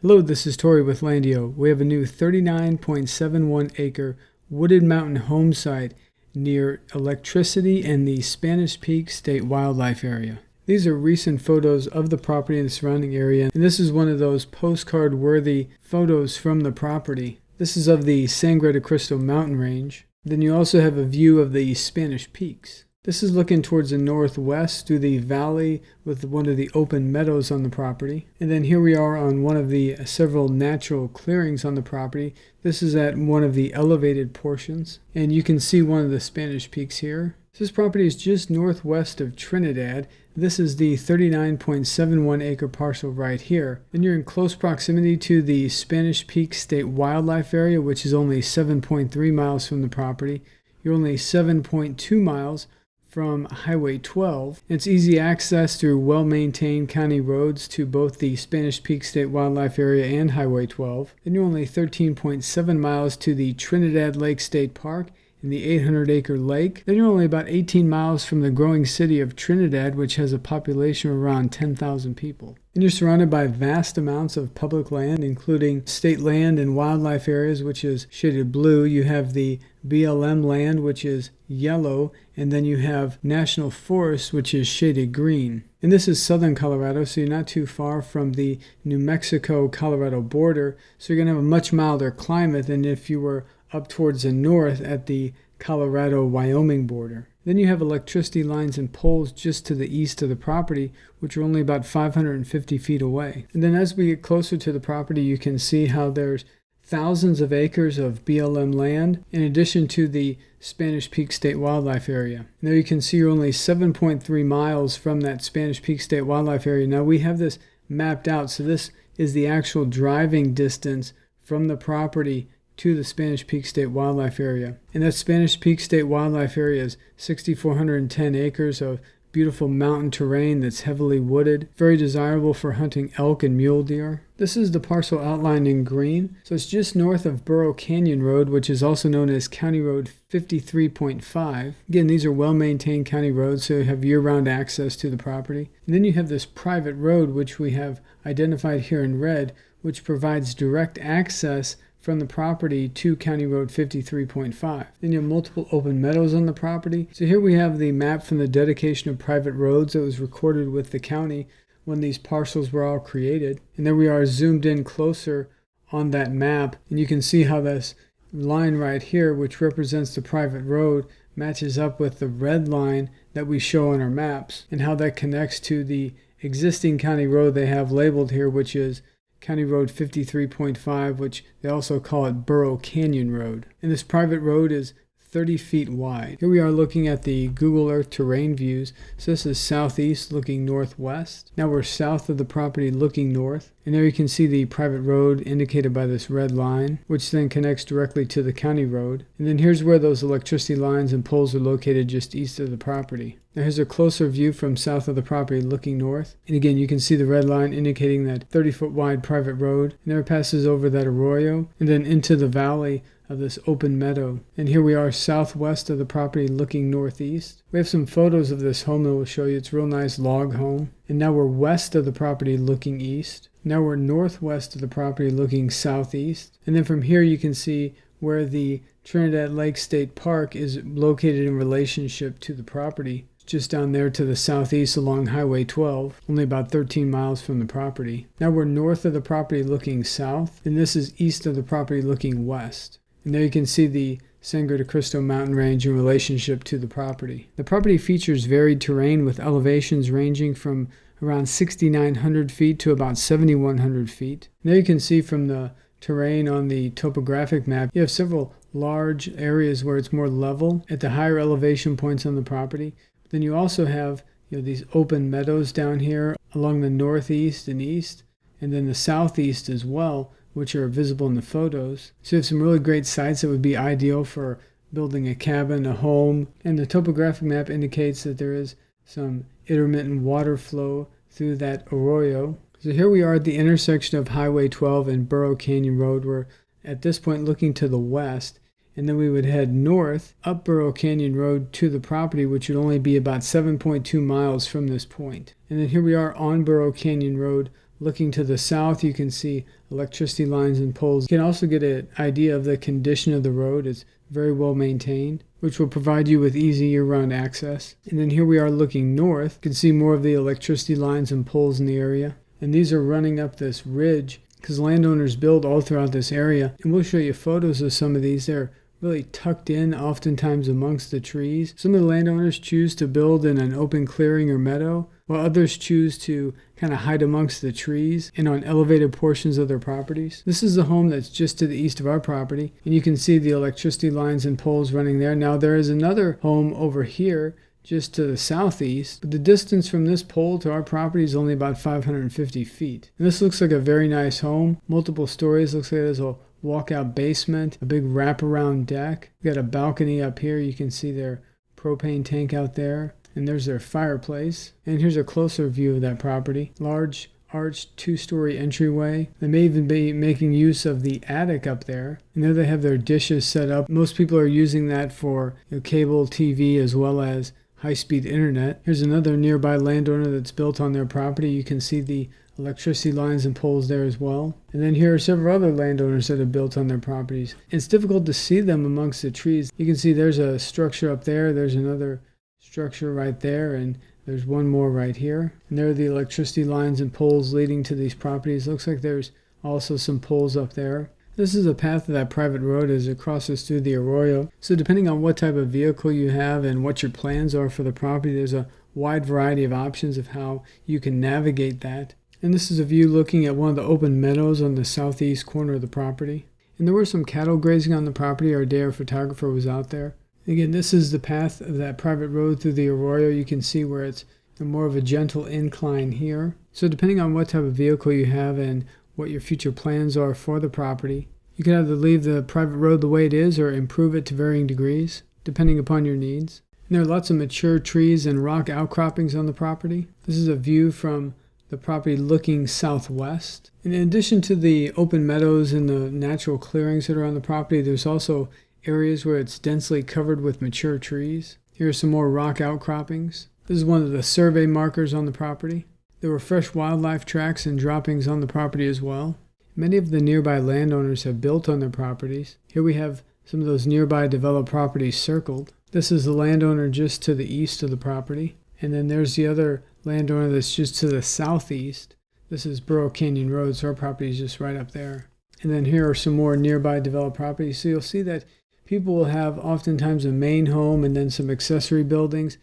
Hello, this is Tori with LANDiO. We have a new 39.71 acre wooded mountain home site near electricity and the Spanish Peak State Wildlife Area. These are recent photos of the property and the surrounding area, and this is one of those postcard-worthy photos from the property. This is of the Sangre to Cristo mountain range. Then you also have a view of the Spanish Peaks. This is looking towards the northwest through the valley with one of the open meadows on the property. And then here we are on one of the several natural clearings on the property. This is at one of the elevated portions, and you can see one of the Spanish Peaks here. This property is just northwest of Trinidad. This is the 39.71 acre parcel right here. And you're in close proximity to the Spanish Peak State Wildlife Area, which is only 7.3 miles from the property. You're only 7.2 miles from Highway 12. It's easy access through well-maintained county roads to both the Spanish Peak State Wildlife Area and Highway 12. Then you're only 13.7 miles to the Trinidad Lake State Park and the 800-acre lake. Then you're only about 18 miles from the growing city of Trinidad, which has a population of around 10,000 people. And you're surrounded by vast amounts of public land, including state land and wildlife areas, which is shaded blue. You have the BLM land, which is yellow, and then you have national forests, which is shaded green. And this is southern Colorado, so you're not too far from the New Mexico-Colorado border, so you're going to have a much milder climate than if you were up towards the north at the Colorado-Wyoming border. Then you have electricity lines and poles just to the east of the property, which are only about 550 feet away. And then as we get closer to the property, you can see how there's thousands of acres of BLM land, in addition to the Spanish Peak State Wildlife Area. And there you can see you're only 7.3 miles from that Spanish Peak State Wildlife Area. Now we have this mapped out, so this is the actual driving distance from the property to the Spanish Peak State Wildlife Area. And that Spanish Peak State Wildlife Area is 6,410 acres of beautiful mountain terrain that's heavily wooded, very desirable for hunting elk and mule deer. This is the parcel outlined in green. So it's just north of Burro Canyon Road, which is also known as County Road 53.5. Again, these are well-maintained county roads, so you have year-round access to the property. And then you have this private road, which we have identified here in red, which provides direct access from the property to County Road 53.5. Then you have multiple open meadows on the property. So here we have the map from the dedication of private roads that was recorded with the county when these parcels were all created. And there we are zoomed in closer on that map. And you can see how this line right here, which represents the private road, matches up with the red line that we show on our maps, and how that connects to the existing county road they have labeled here, which is County Road 53.5, which they also call it Burro Canyon Road. And this private road is 30 feet wide. Here we are looking at the Google Earth terrain views. So this is southeast looking northwest. Now we're south of the property looking north. And there you can see the private road indicated by this red line, which then connects directly to the county road. And then here's where those electricity lines and poles are located just east of the property. Now here's a closer view from south of the property looking north. And again, you can see the red line indicating that 30-foot wide private road. And there it passes over that arroyo and then into the valley of this open meadow. And here we are southwest of the property looking northeast. We have some photos of this home that will show you. It's a real nice log home. And now we're west of the property looking east. Now we're northwest of the property looking southeast. And then from here you can see where the Trinidad Lake State Park is located in relationship to the property. Just down there to the southeast along Highway 12, only about 13 miles from the property. Now we're north of the property looking south, and this is east of the property looking west. And there you can see the Sangre to Cristo mountain range in relationship to the property. The property features varied terrain with elevations ranging from around 6,900 feet to about 7,100 feet. And there you can see from the terrain on the topographic map, you have several large areas where it's more level at the higher elevation points on the property. Then you also have these open meadows down here along the northeast and east, and then the southeast as well, which are visible in the photos. So you have some really great sites that would be ideal for building a cabin, a home. And the topographic map indicates that there is some intermittent water flow through that arroyo. So here we are at the intersection of Highway 12 and Burro Canyon Road. We're at this point looking to the west. And then we would head north up Burro Canyon Road to the property, which would only be about 7.2 miles from this point. And then here we are on Burro Canyon Road Looking to the south, you can see electricity lines and poles. You can also get an idea of the condition of the road. It's very well maintained, which will provide you with easy year-round access. And then here we are looking north. You can see more of the electricity lines and poles in the area. And these are running up this ridge because landowners build all throughout this area. And we'll show you photos of some of these. They're really tucked in, oftentimes amongst the trees. Some of the landowners choose to build in an open clearing or meadow, while others choose to kind of hide amongst the trees and on elevated portions of their properties. This is the home that's just to the east of our property, and you can see the electricity lines and poles running there. Now there is another home over here just to the southeast, but the distance from this pole to our property is only about 550 feet. And this looks like a very nice home, multiple stories. Looks like there's a walkout basement, a big wraparound deck. We got a balcony up here. You can see their propane tank out there, and there's their fireplace. And here's a closer view of that property. Large arched two-story entryway. They may even be making use of the attic up there. And there they have their dishes set up. Most people are using that for cable TV as well as high-speed internet. Here's another nearby landowner that's built on their property. You can see the electricity lines and poles there as well. And then here are several other landowners that have built on their properties. It's difficult to see them amongst the trees. You can see there's a structure up there. There's another structure right there, and there's one more right here. And there are the electricity lines and poles leading to these properties. Looks like there's also some poles up there. This is a path of that private road as it crosses through the arroyo. So depending on what type of vehicle you have and what your plans are for the property, there's a wide variety of options of how you can navigate that. And this is a view looking at one of the open meadows on the southeast corner of the property. And there were some cattle grazing on the property. Our day, our photographer, was out there. Again, this is the path of that private road through the arroyo. You can see where it's more of a gentle incline here. So depending on what type of vehicle you have and what your future plans are for the property, you can either leave the private road the way it is or improve it to varying degrees, depending upon your needs. And there are lots of mature trees and rock outcroppings on the property. This is a view from the property looking southwest. And in addition to the open meadows and the natural clearings that are on the property, there's also areas where it's densely covered with mature trees. Here are some more rock outcroppings. This is one of the survey markers on the property. There were fresh wildlife tracks and droppings on the property as well. Many of the nearby landowners have built on their properties. Here we have some of those nearby developed properties circled. This is the landowner just to the east of the property. And then there's the other landowner that's just to the southeast. This is Burro Canyon Road, so our property is just right up there. And then here are some more nearby developed properties. So you'll see that people will have oftentimes a main home and then some accessory buildings.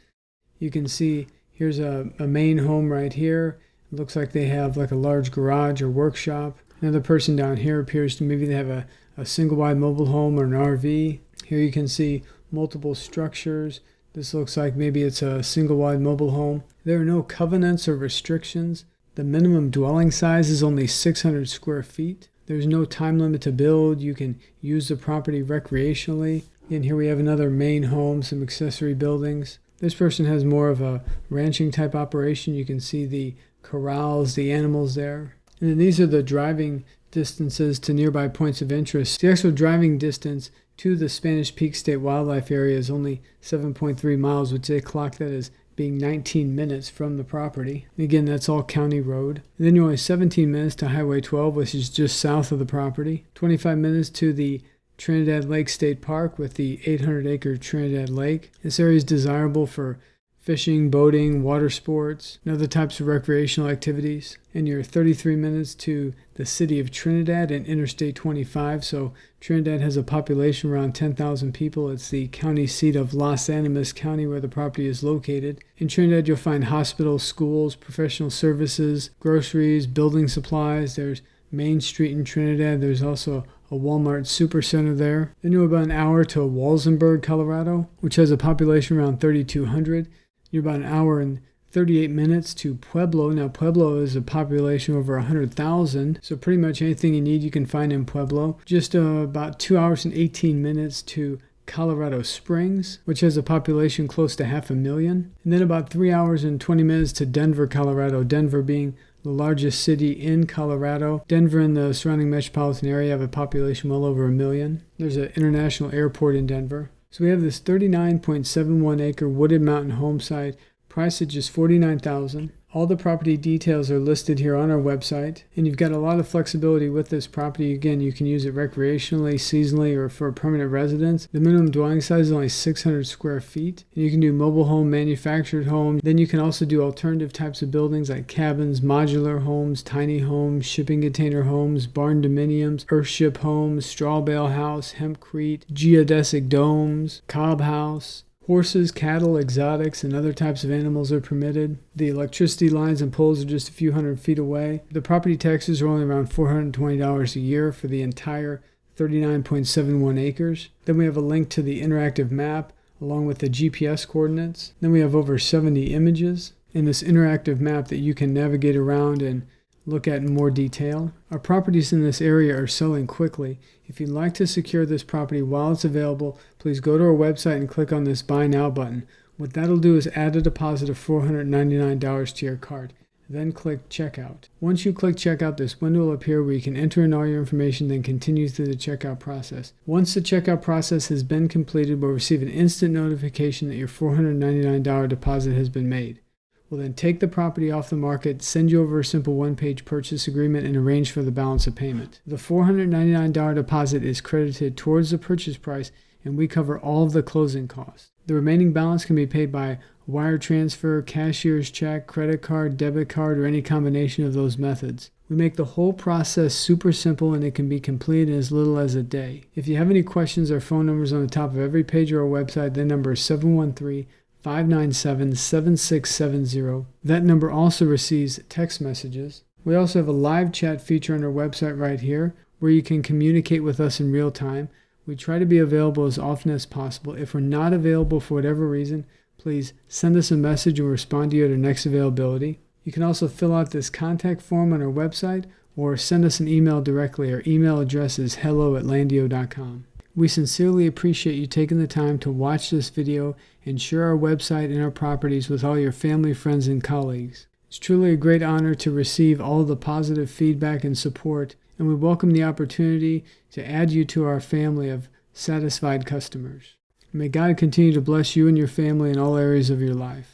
You can see here's a main home right here. It looks like they have like a large garage or workshop. Another person down here appears to maybe they have a single-wide mobile home or an RV. Here you can see multiple structures. This looks like maybe it's a single-wide mobile home. There are no covenants or restrictions. The minimum dwelling size is only 600 square feet. There's no time limit to build. You can use the property recreationally. And here we have another main home, some accessory buildings. This person has more of a ranching type operation. You can see the corrals, the animals there. And then these are the driving distances to nearby points of interest. The actual driving distance to the Spanish Peak State Wildlife Area is only 7.3 miles, which they clock that as being 19 minutes from the property. And again, that's all county road. And then you're only 17 minutes to Highway 12, which is just south of the property. 25 minutes to the Trinidad Lake State Park with the 800-acre Trinidad Lake. This area is desirable for fishing, boating, water sports, and other types of recreational activities. And you're 33 minutes to the city of Trinidad and Interstate 25. So Trinidad has a population around 10,000 people. It's the county seat of Los Animas County where the property is located. In Trinidad, you'll find hospitals, schools, professional services, groceries, building supplies. There's Main Street in Trinidad. There's also a Walmart supercenter there. Then you're about an hour to Walsenburg, Colorado, which has a population around 3,200. You're about an hour and 38 minutes to Pueblo. Now, Pueblo is a population over 100,000, so pretty much anything you need you can find in Pueblo. Just about 2 hours and 18 minutes to Colorado Springs, which has a population close to 500,000. And then about 3 hours and 20 minutes to Denver, Colorado. Denver being the largest city in Colorado. Denver and the surrounding metropolitan area have a population well over 1 million. There's an international airport in Denver. So we have this 39.71 acre wooded mountain home site, priced at just $49,000. All the property details are listed here on our website, and you've got a lot of flexibility with this property. Again, you can use it recreationally, seasonally, or for permanent residence. The minimum dwelling size is only 600 square feet, and you can do mobile home, manufactured home. Then you can also do alternative types of buildings like cabins, modular homes, tiny homes, shipping container homes, barn dominiums, earthship homes, straw bale house, hempcrete, geodesic domes, cob house. Horses, cattle, exotics, and other types of animals are permitted. The electricity lines and poles are just a few hundred feet away. The property taxes are only around $420 a year for the entire 39.71 acres. Then we have a link to the interactive map along with the GPS coordinates. Then we have over 70 images in this interactive map that you can navigate around and look at in more detail. Our properties in this area are selling quickly. If you'd like to secure this property while it's available, please go to our website and click on this Buy Now button. What that'll do is add a deposit of $499 to your cart. Then click Checkout. Once you click Checkout, this window will appear where you can enter in all your information, then continue through the checkout process. Once the checkout process has been completed, we'll receive an instant notification that your $499 deposit has been made. We'll then take the property off the market, send you over a simple one-page purchase agreement, and arrange for the balance of payment. The $499 deposit is credited towards the purchase price, and we cover all of the closing costs. The remaining balance can be paid by wire transfer, cashier's check, credit card, debit card, or any combination of those methods. We make the whole process super simple, and it can be completed in as little as a day. If you have any questions, our phone number is on the top of every page of our website. The number is 713-597-7670. That number also receives text messages. We also have a live chat feature on our website right here where you can communicate with us in real time. We try to be available as often as possible. If we're not available for whatever reason, please send us a message and we'll respond to you at our next availability. You can also fill out this contact form on our website or send us an email directly. Our email address is hello@landio.com. We sincerely appreciate you taking the time to watch this video and share our website and our properties with all your family, friends, and colleagues. It's truly a great honor to receive all the positive feedback and support, and we welcome the opportunity to add you to our family of satisfied customers. May God continue to bless you and your family in all areas of your life.